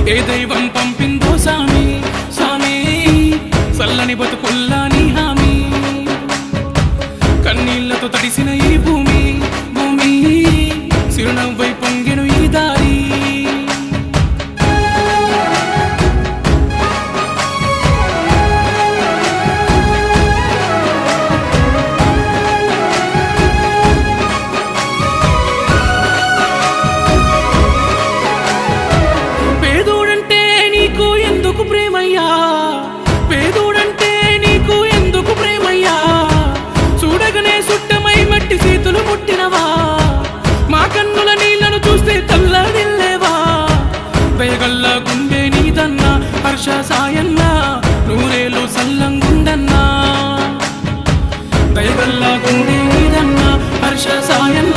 ఏ దైవం పంపిందో సామి సామి చల్లని బతుకుల్లా నీ హామీ కన్నీళ్లతో తడిసిన ఈ భూమి భూమి చిరునవ్వై పొంగెను ఈ దారి పేదోడంటే నీకు ఎందుకు ప్రేమయ్యా చూడగనే సుట్టమై మట్టి చేతులు ముట్టినవా మా కన్నుల నీళ్లను చూస్తే తల్లడిల్లేవా దయగల్లా గుండె నీదన్నా హర్ష సాయన్నా నూరేలు సల్లంగుండన్నా దయగల్లా గుండె నీదన్నా హర్ష సాయన్నా